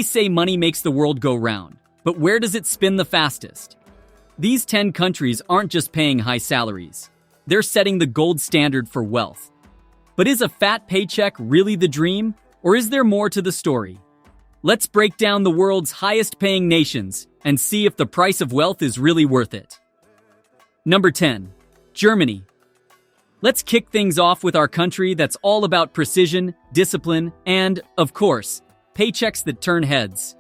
Say money makes the world go round, but where does it spin the fastest? These 10 countries aren't just paying high salaries. They're setting the gold standard for wealth. But is a fat paycheck really the dream, or is there more to the story? Let's break down the world's highest-paying nations and see if the price of wealth is really worth it. Number 10. Germany. Let's kick things off with our country that's all about precision, discipline, and, of course, paychecks that turn heads.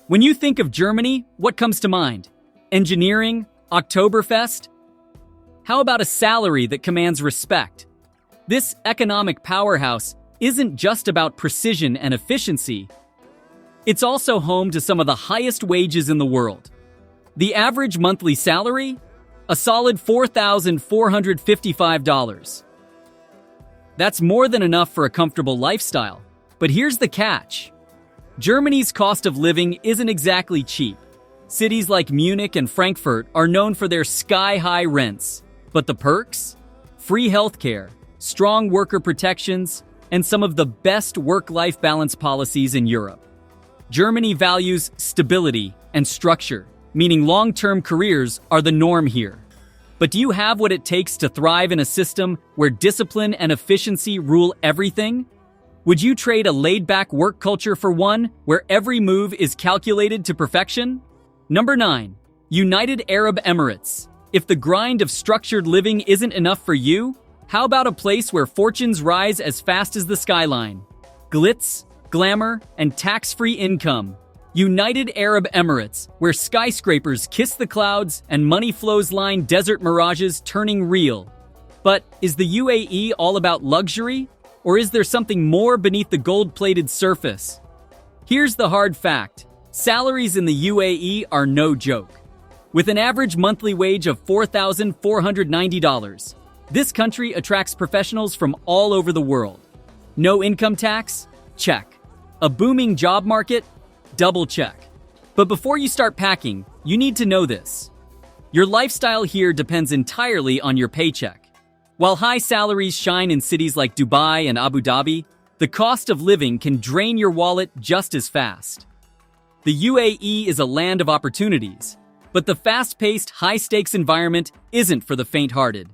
When you think of Germany, what comes to mind? Engineering? Oktoberfest? How about a salary that commands respect? This economic powerhouse isn't just about precision and efficiency. It's also home to some of the highest wages in the world. The average monthly salary? A solid $4,455. That's more than enough for a comfortable lifestyle. But here's the catch. Germany's cost of living isn't exactly cheap. Cities like Munich and Frankfurt are known for their sky-high rents. But the perks? Free healthcare, strong worker protections, and some of the best work-life balance policies in Europe. Germany values stability and structure, meaning long-term careers are the norm here. But do you have what it takes to thrive in a system where discipline and efficiency rule everything? Would you trade a laid-back work culture for one where every move is calculated to perfection? Number 9. United Arab Emirates. If the grind of structured living isn't enough for you, how about a place where fortunes rise as fast as the skyline? Glitz, glamour, and tax-free income. United Arab Emirates, where skyscrapers kiss the clouds and money flows line desert mirages turning real. But is the UAE all about luxury? Or is there something more beneath the gold-plated surface? Here's the hard fact. Salaries in the UAE are no joke. With an average monthly wage of $4,490, this country attracts professionals from all over the world. No income tax? Check. A booming job market? Double check. But before you start packing, you need to know this. Your lifestyle here depends entirely on your paycheck. While high salaries shine in cities like Dubai and Abu Dhabi, the cost of living can drain your wallet just as fast. The UAE is a land of opportunities, but the fast-paced, high-stakes environment isn't for the faint-hearted.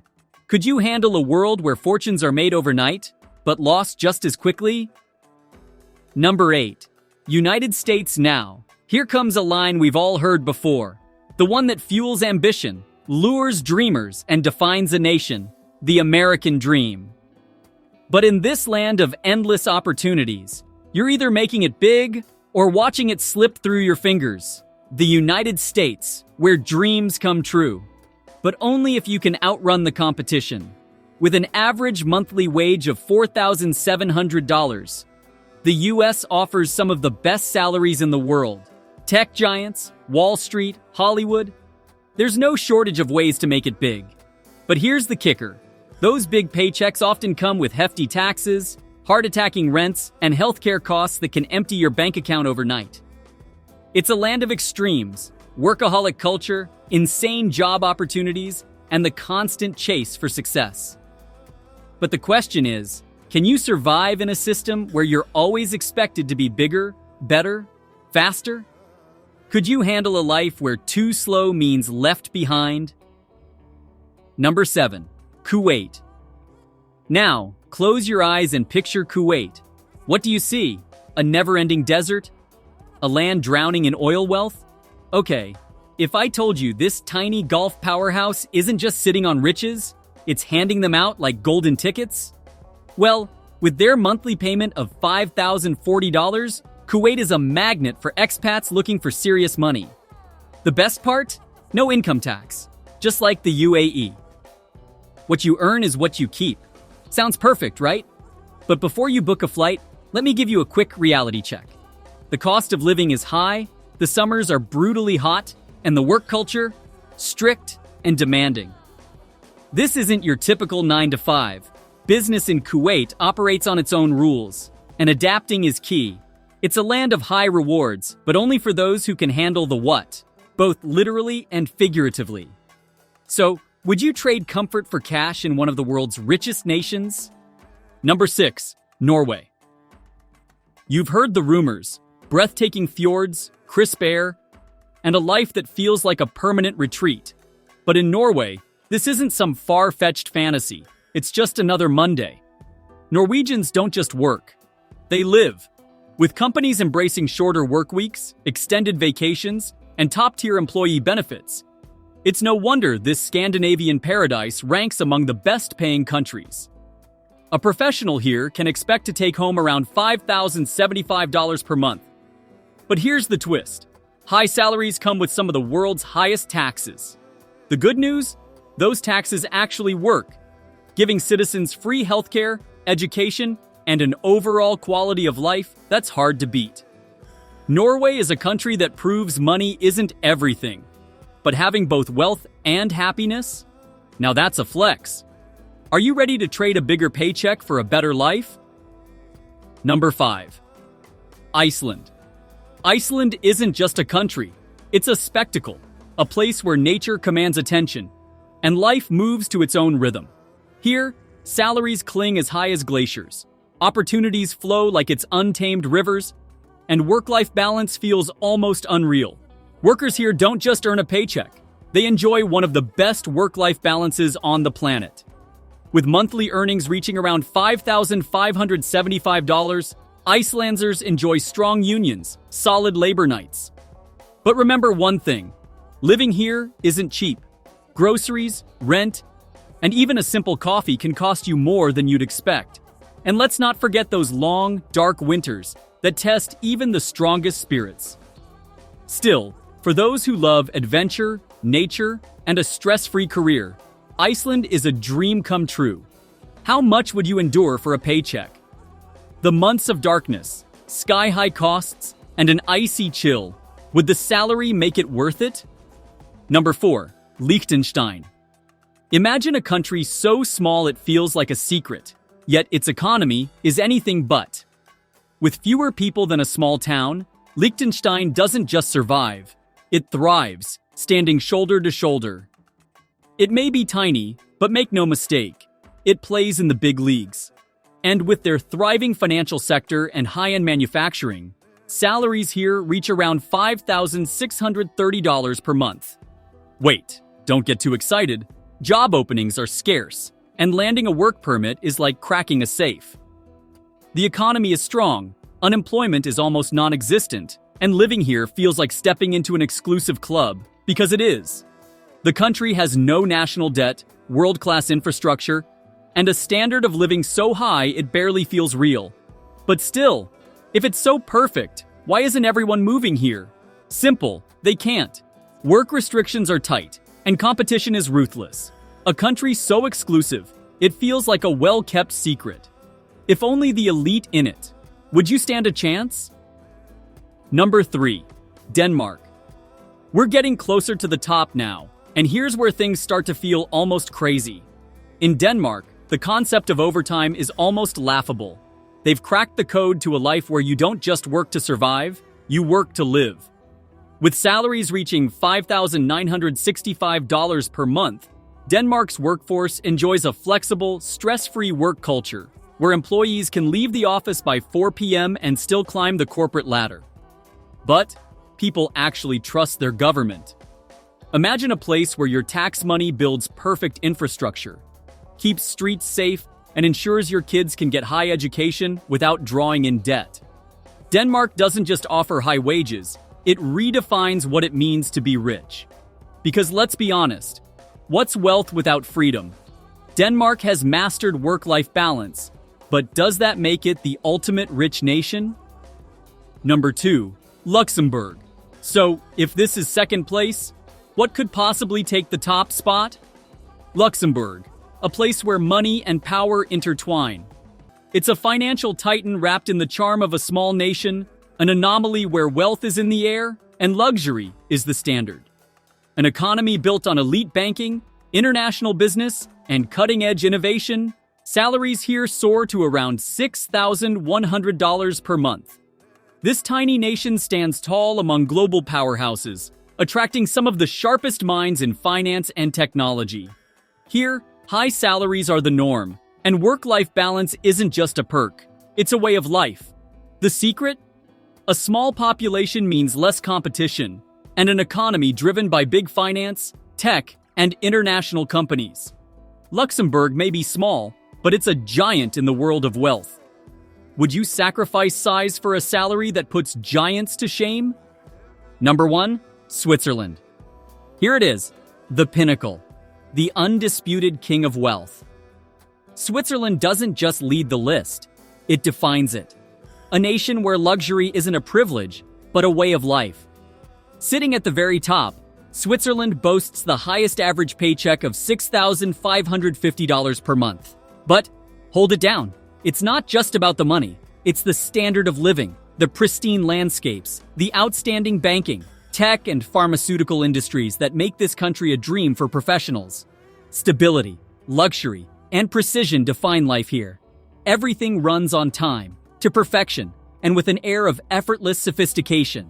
Could you handle a world where fortunes are made overnight, but lost just as quickly? Number 8. United States now. Here comes a line we've all heard before. The one that fuels ambition, lures dreamers, and defines a nation. The American dream. But in this land of endless opportunities, you're either making it big or watching it slip through your fingers. The United States, where dreams come true. But only if you can outrun the competition. With an average monthly wage of $4,700, the US offers some of the best salaries in the world. Tech giants, Wall Street, Hollywood. There's no shortage of ways to make it big. But here's the kicker. Those big paychecks often come with hefty taxes, heart-attacking rents, and healthcare costs that can empty your bank account overnight. It's a land of extremes, workaholic culture, insane job opportunities, and the constant chase for success. But the question is, can you survive in a system where you're always expected to be bigger, better, faster? Could you handle a life where too slow means left behind? Number 7. Kuwait. Now, close your eyes and picture Kuwait. What do you see? A never-ending desert? A land drowning in oil wealth? Okay, if I told you this tiny Gulf powerhouse isn't just sitting on riches, it's handing them out like golden tickets? Well, with their monthly payment of $5,040, Kuwait is a magnet for expats looking for serious money. The best part? No income tax, just like the UAE. What you earn is what you keep. Sounds perfect, right? But before you book a flight, let me give you a quick reality check. The cost of living is high, the summers are brutally hot, and the work culture, strict and demanding. This isn't your typical 9-to-5. Business in Kuwait operates on its own rules, and adapting is key. It's a land of high rewards, but only for those who can handle the what, both literally and figuratively. So, would you trade comfort for cash in one of the world's richest nations? Number 6. Norway. You've heard the rumors. breathtaking fjords, crisp air, and a life that feels like a permanent retreat. But in Norway, this isn't some far-fetched fantasy. It's just another Monday. Norwegians don't just work. They live. With companies embracing shorter work weeks, extended vacations, and top-tier employee benefits, it's no wonder this Scandinavian paradise ranks among the best-paying countries. A professional here can expect to take home around $5,075 per month. But here's the twist. High salaries come with some of the world's highest taxes. The good news? Those taxes actually work, giving citizens free healthcare, education, and an overall quality of life that's hard to beat. Norway is a country that proves money isn't everything, but having both wealth and happiness? Now that's a flex. Are you ready to trade a bigger paycheck for a better life? Number 5. Iceland. Iceland isn't just a country, it's a spectacle, a place where nature commands attention, and life moves to its own rhythm. Here, salaries cling as high as glaciers, opportunities flow like it's untamed rivers, and work-life balance feels almost unreal. Workers here don't just earn a paycheck, they enjoy one of the best work-life balances on the planet. With monthly earnings reaching around $5,575, Icelanders enjoy strong unions, solid labor nights. But remember one thing, living here isn't cheap. Groceries, rent, and even a simple coffee can cost you more than you'd expect. And let's not forget those long, dark winters that test even the strongest spirits. Still, for those who love adventure, nature, and a stress-free career, Iceland is a dream come true. How much would you endure for a paycheck? The months of darkness, sky-high costs, and an icy chill, would the salary make it worth it? Number 4. Liechtenstein. Imagine a country so small it feels like a secret, yet its economy is anything but. With fewer people than a small town, Liechtenstein doesn't just survive, it thrives, standing shoulder to shoulder. It may be tiny, but make no mistake, it plays in the big leagues. And with their thriving financial sector and high-end manufacturing, salaries here reach around $5,630 per month. Wait, don't get too excited. Job openings are scarce, and landing a work permit is like cracking a safe. The economy is strong, unemployment is almost non-existent, and living here feels like stepping into an exclusive club, because it is. The country has no national debt, world-class infrastructure, and a standard of living so high it barely feels real. But still, if it's so perfect, why isn't everyone moving here? Simple, they can't. Work restrictions are tight, and competition is ruthless. A country so exclusive, it feels like a well-kept secret. If only the elite in it. Would you stand a chance? Number 3. Denmark. We're getting closer to the top now, and here's where things start to feel almost crazy. In Denmark, the concept of overtime is almost laughable. They've cracked the code to a life where you don't just work to survive, you work to live. With salaries reaching $5,965 per month, Denmark's workforce enjoys a flexible, stress-free work culture, where employees can leave the office by 4 p.m. and still climb the corporate ladder. But people actually trust their government. Imagine a place where your tax money builds perfect infrastructure, keeps streets safe, and ensures your kids can get high education without drawing in debt. Denmark doesn't just offer high wages, it redefines what it means to be rich. Because let's be honest, what's wealth without freedom? Denmark has mastered work-life balance, but does that make it the ultimate rich nation? Number 2. Luxembourg. So, if this is second place, what could possibly take the top spot? Luxembourg, a place where money and power intertwine. It's a financial titan wrapped in the charm of a small nation, an anomaly where wealth is in the air and luxury is the standard. An economy built on elite banking, international business, and cutting-edge innovation, salaries here soar to around $6,100 per month. This tiny nation stands tall among global powerhouses, attracting some of the sharpest minds in finance and technology. Here, high salaries are the norm, and work-life balance isn't just a perk, it's a way of life. The secret? A small population means less competition, and an economy driven by big finance, tech, and international companies. Luxembourg may be small, but it's a giant in the world of wealth. Would you sacrifice size for a salary that puts giants to shame? Number 1, Switzerland. Here it is, the pinnacle, the undisputed king of wealth. Switzerland doesn't just lead the list, it defines it. A nation where luxury isn't a privilege, but a way of life. Sitting at the very top, Switzerland boasts the highest average paycheck of $6,550 per month. But hold it down. It's not just about the money. It's the standard of living, the pristine landscapes, the outstanding banking, tech, and pharmaceutical industries that make this country a dream for professionals. Stability, luxury, and precision define life here. Everything runs on time, to perfection, and with an air of effortless sophistication.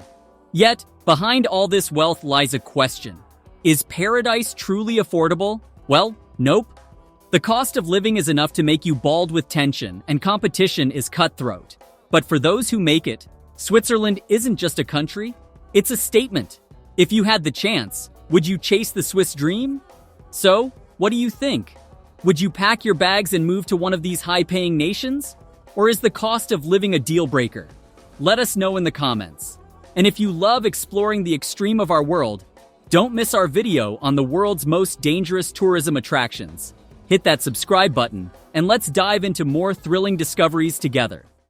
Yet, behind all this wealth lies a question. Is paradise truly affordable? Well, nope. The cost of living is enough to make you bald with tension, and competition is cutthroat. But for those who make it, Switzerland isn't just a country, it's a statement. If you had the chance, would you chase the Swiss dream? So, what do you think? Would you pack your bags and move to one of these high-paying nations? Or is the cost of living a deal breaker? Let us know in the comments. And if you love exploring the extreme of our world, don't miss our video on the world's most dangerous tourism attractions. Hit that subscribe button, and let's dive into more thrilling discoveries together.